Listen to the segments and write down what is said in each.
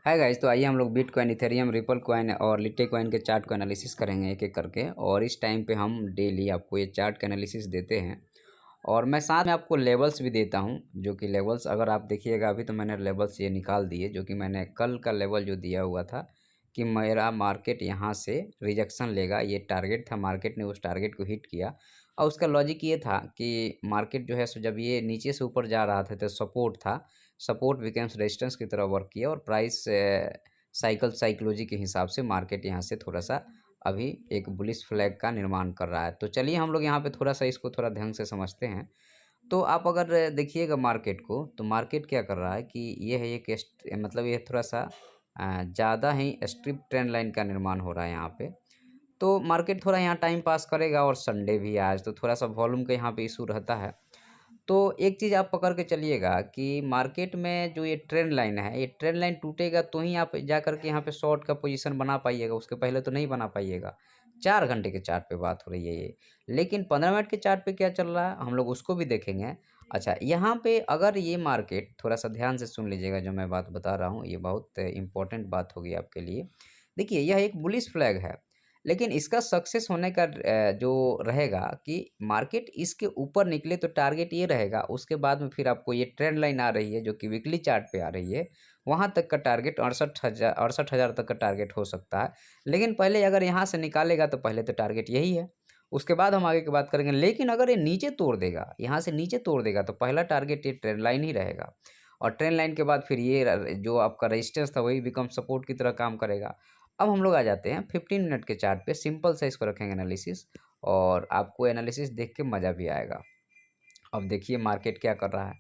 Hi guys, तो आइए हम लोग बिटकॉइन, इथेरियम, रिपल कॉइन और लिटे कॉइन के चार्ट को एनालिसिस करेंगे एक एक करके। और इस टाइम पे हम डेली आपको ये चार्ट का एनालिसिस देते हैं और मैं साथ में आपको लेवल्स भी देता हूं, जो कि लेवल्स अगर आप देखिएगा अभी तो मैंने लेवल्स ये निकाल दिए, जो कि मैंने कल का लेवल जो दिया हुआ था कि मेरा मार्केट यहाँ से रिजेक्शन लेगा। ये टारगेट था, मार्केट ने उस टारगेट को हिट किया और उसका लॉजिक ये था कि मार्केट जो है सो जब ये नीचे से ऊपर जा रहा था तो सपोर्ट था, सपोर्ट बिकम्स रेजिस्टेंस की तरह वर्क किया और प्राइस साइकोलॉजी के हिसाब से मार्केट यहाँ से थोड़ा सा अभी एक बुलिश फ्लैग का निर्माण कर रहा है। तो चलिए हम लोग यहाँ पे थोड़ा सा इसको थोड़ा ढंग से समझते हैं। तो आप अगर देखिएगा मार्केट को, तो मार्केट क्या कर रहा है कि ये है एक मतलब ये थोड़ा सा ज़्यादा ही स्ट्रिप ट्रेंड लाइन का निर्माण हो रहा है यहाँ पे। तो मार्केट थोड़ा यहाँ टाइम पास करेगा और संडे भी है आज, तो थोड़ा सा वॉल्यूम का यहाँ पे इशू रहता है। तो एक चीज़ आप पकड़ के चलिएगा कि मार्केट में जो ये ट्रेंड लाइन है, ये ट्रेंड लाइन टूटेगा तो ही आप जा कर के यहाँ पे शॉर्ट का पोजीशन बना पाइएगा, उसके पहले तो नहीं बना पाइएगा। 4 घंटे के चार्ट पे बात हो रही है ये। लेकिन 15 मिनट के चार्ट पे क्या चल रहा है, हम लोग उसको भी देखेंगे। अच्छा, यहाँ पे अगर ये मार्केट थोड़ा-सा ध्यान से सुन लीजिएगा जो मैं बात बता रहा हूँ, ये बहुत इम्पोर्टेंट बात होगी आपके लिए। देखिए, यह एक बुलिश फ्लैग है, लेकिन इसका सक्सेस होने का जो रहेगा कि मार्केट इसके ऊपर निकले तो टारगेट ये रहेगा, उसके बाद में फिर आपको ये ट्रेंड लाइन आ रही है जो कि वीकली चार्ट पे आ रही है, वहाँ तक का टारगेट 68,000 तक का टारगेट हो सकता है। लेकिन पहले अगर यहाँ से निकालेगा तो पहले तो टारगेट यही है, उसके बाद हम आगे की बात करेंगे। लेकिन अगर ये नीचे तोड़ देगा, यहाँ से नीचे तोड़ देगा तो पहला टारगेट ये ट्रेंड लाइन ही रहेगा और ट्रेंड लाइन के बाद फिर ये जो आपका रेजिस्टेंस था वही बिकम सपोर्ट की तरह काम करेगा। अब हम लोग आ जाते हैं 15 मिनट के चार्ट पे, सिंपल सा इसको रखेंगे एनालिसिस और आपको एनालिसिस देख के मज़ा भी आएगा। अब देखिए मार्केट क्या कर रहा है।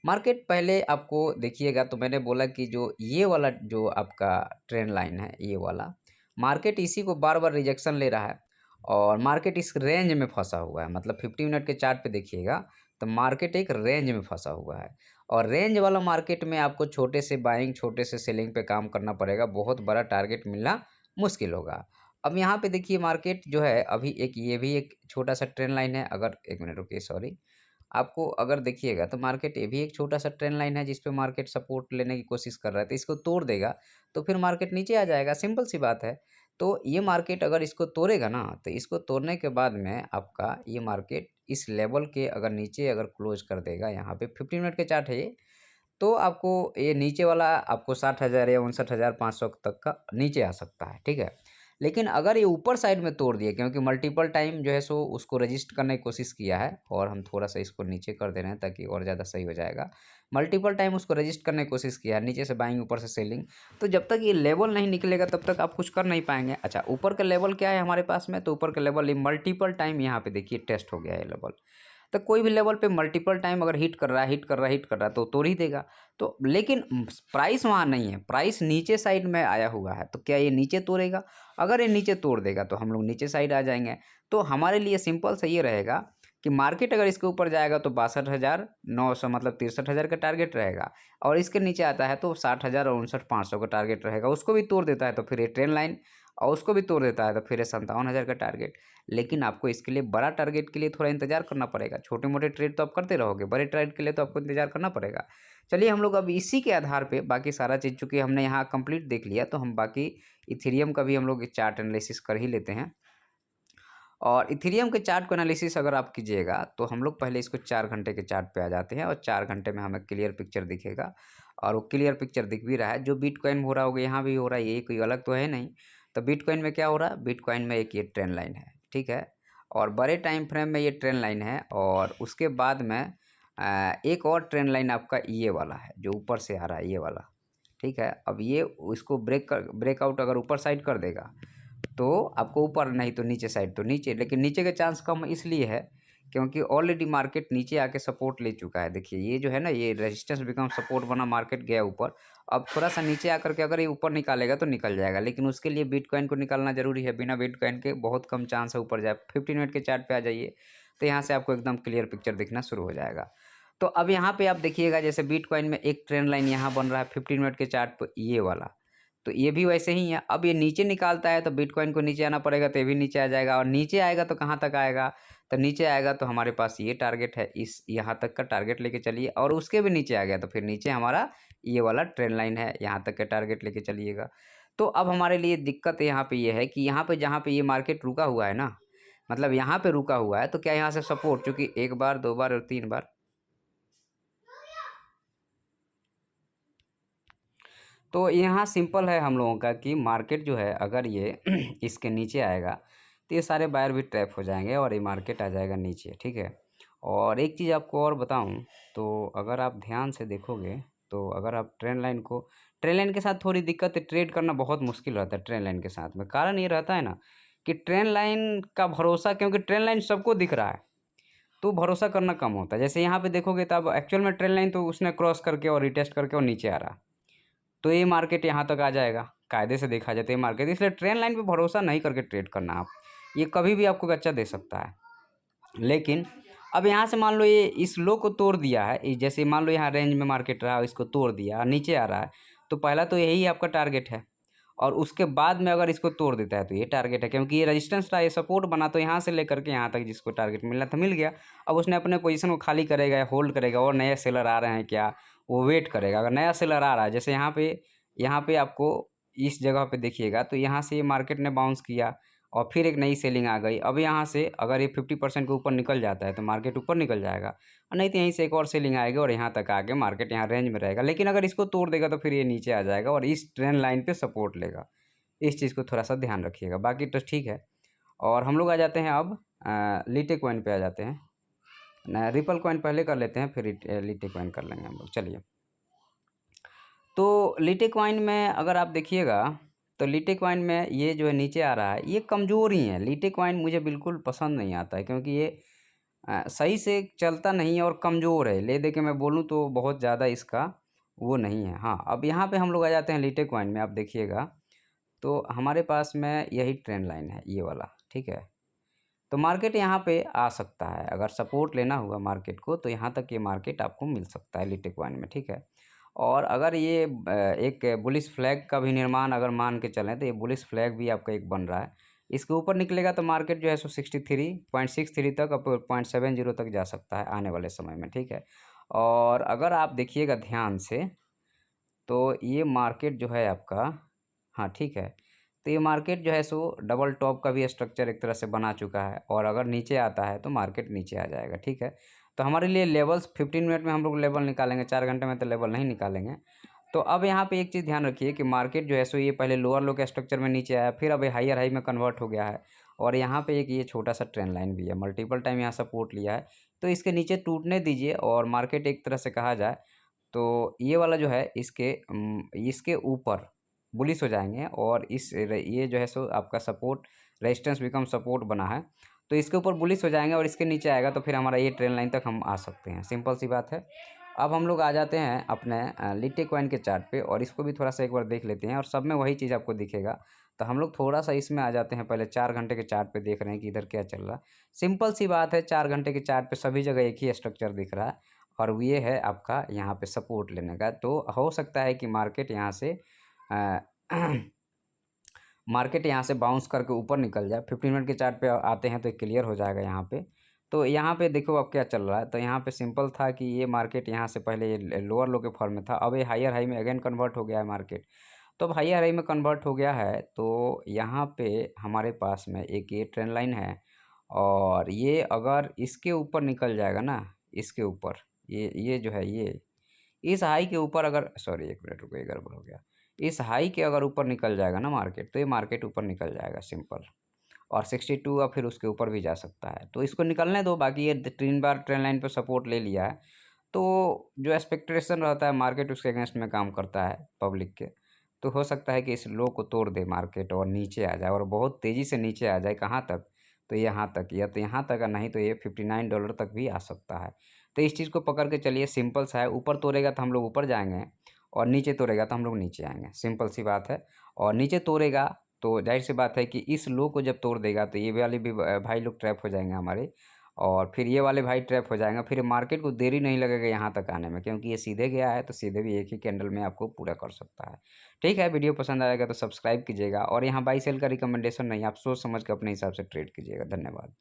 मार्केट पहले आपको देखिएगा तो मैंने बोला कि जो ये वाला जो आपका ट्रेंड लाइन है, ये वाला मार्केट इसी को बार बार रिजेक्शन ले रहा है और मार्केट इस रेंज में फंसा हुआ है। मतलब 50 मिनट के चार्ट पे देखिएगा तो मार्केट एक रेंज में फंसा हुआ है और रेंज वाला मार्केट में आपको छोटे से बाइंग, छोटे से सेलिंग पे काम करना पड़ेगा, बहुत बड़ा टारगेट मिलना मुश्किल होगा। अब यहाँ पे देखिए मार्केट जो है अभी एक, ये भी एक छोटा सा ट्रेंड लाइन है। अगर एक मिनट रुकिए, सॉरी, आपको अगर देखिएगा तो मार्केट ये भी एक छोटा सा ट्रेंड लाइन है जिस पे मार्केट सपोर्ट लेने की कोशिश कर रहा है, तो इसको तोड़ देगा तो फिर मार्केट नीचे आ जाएगा, सिंपल सी बात है। तो ये मार्केट अगर इसको तोड़ेगा ना, तो इसको तोड़ने के बाद में आपका ये मार्केट इस लेवल के अगर नीचे अगर क्लोज कर देगा, यहाँ पे 15 मिनट के चार्ट है ये, तो आपको ये नीचे वाला आपको 60,000 या 59,500 तक का नीचे आ सकता है, ठीक है। लेकिन अगर ये ऊपर साइड में तोड़ दिए, क्योंकि मल्टीपल टाइम जो है सो उसको रजिस्ट करने की कोशिश किया है और हम थोड़ा सा इसको नीचे कर दे रहे हैं ताकि और ज़्यादा सही हो जाएगा। मल्टीपल टाइम उसको रजिस्ट करने की कोशिश किया है, नीचे से बाइंग ऊपर से सेलिंग, तो जब तक ये लेवल नहीं निकलेगा तब तक आप कुछ कर नहीं पाएंगे। अच्छा, ऊपर का लेवल क्या है हमारे पास में, तो ऊपर का लेवल ये मल्टीपल टाइम यहाँ पे देखिए टेस्ट हो गया है लेवल। तो कोई भी लेवल पे मल्टीपल टाइम अगर हिट कर रहा है, हिट कर रहा है, हिट कर रहा है तो तोड़ ही देगा। तो लेकिन प्राइस वहाँ नहीं है, प्राइस नीचे साइड में आया हुआ है, तो क्या ये नीचे तोड़ेगा? अगर ये नीचे तोड़ देगा तो हम लोग नीचे साइड आ जाएंगे। तो हमारे लिए सिंपल सा ये रहेगा कि मार्केट अगर इसके ऊपर जाएगा तो 62,900 मतलब 63,000 का टारगेट रहेगा और इसके नीचे आता है तो 60,000 और 59,500 का टारगेट रहेगा। उसको भी तोड़ देता है तो फिर ये ट्रेंड लाइन, और उसको भी तोड़ देता है तो फिर ये 57,000 का टारगेट। लेकिन आपको इसके लिए बड़ा टारगेट के लिए थोड़ा इंतजार करना पड़ेगा। छोटे मोटे ट्रेड तो आप करते रहोगे, बड़े ट्रेड के लिए तो आपको इंतजार करना पड़ेगा। चलिए हम लोग अब इसी के आधार पे बाकी सारा चीज़, चूँकि हमने यहाँ कंप्लीट देख लिया, तो हम बाकी इथेरियम का भी हम लोग चार्ट एनालिसिस कर ही लेते हैं। और इथेरियम के चार्ट को एनालिसिस अगर आप कीजिएगा तो हम लोग पहले इसको 4 घंटे के चार्ट पे आ जाते हैं और 4 घंटे में हमें क्लियर पिक्चर दिखेगा और वो क्लियर पिक्चर दिख भी रहा है। जो बिटकॉइन में हो रहा होगा यहाँ भी हो रहा है, ये कोई अलग तो है नहीं। तो बिटकॉइन में क्या हो रहा है, बिटकॉइन में एक ये ट्रेंड लाइन है, ठीक है, और बड़े टाइम फ्रेम में ये ट्रेंड लाइन है और उसके बाद में एक और ट्रेंड लाइन आपका ये वाला है जो ऊपर से आ रहा है, ये वाला, ठीक है। अब ये इसको ब्रेकआउट अगर ऊपर साइड कर देगा तो आपको ऊपर, नहीं तो नीचे साइड तो नीचे, लेकिन नीचे के चांस कम इसलिए है क्योंकि ऑलरेडी मार्केट नीचे आके सपोर्ट ले चुका है। देखिए ये जो है ना, ये रेजिस्टेंस बिकम सपोर्ट बना, मार्केट गया ऊपर, अब थोड़ा सा नीचे आकर के अगर ये ऊपर निकालेगा तो निकल जाएगा, लेकिन उसके लिए बिटकॉइन को निकालना जरूरी है। बिना बिटकॉइन के बहुत कम चांस है ऊपर जाए। 15 मिनट के चार्ट पे आ जाइए तो यहाँ से आपको एकदम क्लियर पिक्चर दिखना शुरू हो जाएगा। तो अब यहाँ पे आप देखिएगा जैसे बिटकॉइन में एक ट्रेंड लाइन यहाँ बन रहा है 15 मिनट के चार्ट पर, ये वाला, तो ये भी वैसे ही है। अब ये नीचे निकालता है तो बिटकॉइन को नीचे आना पड़ेगा, तो ये भी नीचे आ जाएगा और नीचे आएगा तो कहाँ तक आएगा, तो नीचे आएगा तो हमारे पास ये टारगेट है, इस यहाँ तक का टारगेट लेके चलिए, और उसके भी नीचे आ गया तो फिर नीचे हमारा ये वाला ट्रेंड लाइन है, यहाँ तक का टारगेट लेके चलिएगा। तो अब हमारे लिए दिक्कत यहाँ पे ये है कि यहाँ पे जहाँ पे ये मार्केट रुका हुआ है ना, मतलब यहाँ पे रुका हुआ है, तो क्या यहाँ से सपोर्ट, चूँकि 1 बार, 2 बार और 3 बार, तो यहाँ सिंपल है हम लोगों का कि मार्केट जो है अगर ये इसके नीचे आएगा तो ये सारे बायर भी ट्रैप हो जाएंगे और ये मार्केट आ जाएगा नीचे, ठीक है। और एक चीज़ आपको और बताऊं, तो अगर आप ध्यान से देखोगे तो अगर आप ट्रेंड लाइन के साथ थोड़ी दिक्कत है, ट्रेड करना बहुत मुश्किल रहता है ट्रेंड लाइन के साथ में। कारण ये रहता है ना कि ट्रेंड लाइन का भरोसा, क्योंकि ट्रेंड लाइन सबको दिख रहा है तो भरोसा करना कम होता है। जैसे यहाँ पे देखोगे तो अब एक्चुअल में ट्रेंड लाइन तो उसने क्रॉस करके और रिटेस्ट करके और नीचे आ रहा है, तो ये मार्केट यहाँ तक आ जाएगा कायदे से देखा जाए तो ये मार्केट, इसलिए ट्रेंड लाइन पे भरोसा नहीं करके ट्रेड करना आप, ये कभी भी आपको अच्छा दे सकता है। लेकिन अब यहाँ से मान लो ये इस लो को तोड़ दिया है, जैसे मान लो यहाँ रेंज में मार्केट रहा, इसको तोड़ दिया और नीचे आ रहा है, तो पहला तो यही आपका टारगेट है। और उसके बाद में अगर इसको तोड़ देता है तो ये टारगेट है, क्योंकि ये रेजिस्टेंस था, ये सपोर्ट बना, तो यहाँ से लेकर के यहाँ तक जिसको टारगेट मिलना था मिल गया। अब उसने अपने पोजीशन को खाली करेगा या होल्ड करेगा, और नए सेलर आ रहे हैं क्या, वो वेट करेगा। अगर नया सेलर आ रहा है, जैसे यहाँ पे आपको इस जगह पे देखिएगा, तो यहाँ से ये मार्केट ने बाउंस किया और फिर एक नई सेलिंग आ गई। अब यहाँ से अगर ये 50% के ऊपर निकल जाता है तो मार्केट ऊपर निकल जाएगा, और नहीं तो यहीं से एक और सेलिंग आएगी और यहाँ तक आके मार्केट यहाँ रेंज में रहेगा। लेकिन अगर इसको तोड़ देगा तो फिर ये नीचे आ जाएगा और इस ट्रेंड लाइन पे सपोर्ट लेगा। इस चीज़ को थोड़ा सा ध्यान रखिएगा, बाकी तो ठीक है। और हम लोग आ जाते हैं अब लीटे कॉइन पे आ जाते हैं ना, रिपल कॉइन पहले कर लेते हैं, फिर लीटे कॉइन कर लेंगे हम लोग। चलिए, तो लीटे कॉइन में अगर आप देखिएगा तो लीटे कॉइन में ये जो है नीचे आ रहा है, ये कमज़ोर ही है। लीटे कॉइन मुझे बिल्कुल पसंद नहीं आता है, क्योंकि ये सही से चलता नहीं है और कमज़ोर है। ले दे के मैं बोलूँ तो बहुत ज़्यादा इसका वो नहीं है। हाँ, अब यहाँ पे हम लोग आ जाते हैं लीटे कॉइन में, आप देखिएगा तो हमारे पास में यही ट्रेंड लाइन है, ये वाला, ठीक है। तो मार्केट यहाँ पे आ सकता है, अगर सपोर्ट लेना हुआ मार्केट को तो यहाँ तक ये मार्केट आपको मिल सकता है लीटे कॉइन में, ठीक है। और अगर ये एक बुलिश फ्लैग का भी निर्माण अगर मान के चलें, तो ये बुलिश फ्लैग भी आपका एक बन रहा है। इसके ऊपर निकलेगा तो मार्केट जो है सो 63.63 तक, अब 0.70 तक जा सकता है आने वाले समय में, ठीक है। और अगर आप देखिएगा ध्यान से तो ये मार्केट जो है आपका, हाँ ठीक है, तो ये मार्केट जो है सो डबल टॉप का भी स्ट्रक्चर एक तरह से बना चुका है, और अगर नीचे आता है तो मार्केट नीचे आ जाएगा, ठीक है। तो हमारे लिए लेवल्स 15 मिनट में हम लोग लेवल निकालेंगे, 4 घंटे में तो लेवल नहीं निकालेंगे। तो अब यहाँ पे एक चीज़ ध्यान रखिए कि मार्केट जो है सो ये पहले लोअर लो के स्ट्रक्चर में नीचे आया, फिर अब हाइयर हाई में कन्वर्ट हो गया है, और यहाँ पे एक ये छोटा सा ट्रेंड लाइन भी है, मल्टीपल टाइम यहाँ सपोर्ट लिया है। तो इसके नीचे टूटने दीजिए और मार्केट एक तरह से कहा जाए तो ये वाला जो है इसके ऊपर बुलिश हो जाएंगे, और ये जो है सो आपका सपोर्ट, रेजिस्टेंस बिकम सपोर्ट बना है, तो इसके ऊपर बुलिश हो जाएंगे और इसके नीचे आएगा तो फिर हमारा ये ट्रेंड लाइन तक हम आ सकते हैं। सिंपल सी बात है। अब हम लोग आ जाते हैं अपने लीटे कॉइन के चार्ट पे, और इसको भी थोड़ा सा एक बार देख लेते हैं, और सब में वही चीज़ आपको दिखेगा। तो हम लोग थोड़ा सा इसमें आ जाते हैं, पहले 4 घंटे के चार्ट पे देख रहे हैं कि इधर क्या चल रहा है। सिंपल सी बात है, 4 घंटे के चार्ट पे सभी जगह एक ही स्ट्रक्चर दिख रहा है, और ये है आपका यहाँ पे सपोर्ट लेने का। तो हो सकता है कि मार्केट यहाँ से अ, मार्केट यहाँ से बाउंस करके ऊपर निकल जाए। 15 मिनट के चार्ट पे आते हैं तो क्लियर हो जाएगा यहाँ पे। तो यहाँ पे देखो अब क्या चल रहा है, तो यहाँ पे सिंपल था कि ये मार्केट यहाँ से पहले ये लोअर लो के फॉर्म में था, अब ये हायर हाई में अगेन कन्वर्ट हो गया है मार्केट। तो अब हायर हाई में कन्वर्ट हो गया है, तो यहाँ पे हमारे पास में एक ये ट्रेंड लाइन है, और ये अगर इसके ऊपर निकल जाएगा ना, इसके ऊपर ये जो है ये इस हाई के ऊपर अगर, सॉरी एक मिनट रुको, ये गड़बड़ हो गया, इस हाई के अगर ऊपर निकल जाएगा ना मार्केट, तो ये मार्केट ऊपर निकल जाएगा सिंपल, और 62 और फिर उसके ऊपर भी जा सकता है। तो इसको निकलने दो, बाकी ये 3 बार ट्रेंड लाइन पे सपोर्ट ले लिया है, तो जो एक्सपेक्टेशन रहता है मार्केट उसके अगेंस्ट में काम करता है पब्लिक के। तो हो सकता है कि इस लो को तोड़ दे मार्केट और नीचे आ जाए, और बहुत तेज़ी से नीचे आ जाए। कहाँ तक, तो यहाँ तक, या तो यहाँ तक, नहीं तो ये $59 तक भी आ सकता है। तो इस चीज़ को पकड़ के चलिए, सिंपल सा है। ऊपर तोड़ेगा तो हम लोग ऊपर जाएंगे, और नीचे तोड़ेगा तो हम लोग नीचे आएंगे, सिंपल सी बात है। और नीचे तोड़ेगा तो जाहिर सी बात है कि इस लो को जब तोड़ देगा तो ये वाले भी भाई लोग ट्रैप हो जाएंगे हमारे, और फिर ये वाले भाई ट्रैप हो जाएंगे। फिर मार्केट को देरी नहीं लगेगा यहाँ तक आने में, क्योंकि ये सीधे गया है, तो सीधे भी एक ही कैंडल में आपको पूरा कर सकता है। ठीक है, वीडियो पसंद आएगा तो सब्सक्राइब कीजिएगा, और यहाँ बाई सेल का रिकमेंडेशन नहीं, आप सोच समझ के अपने हिसाब से ट्रेड कीजिएगा। धन्यवाद।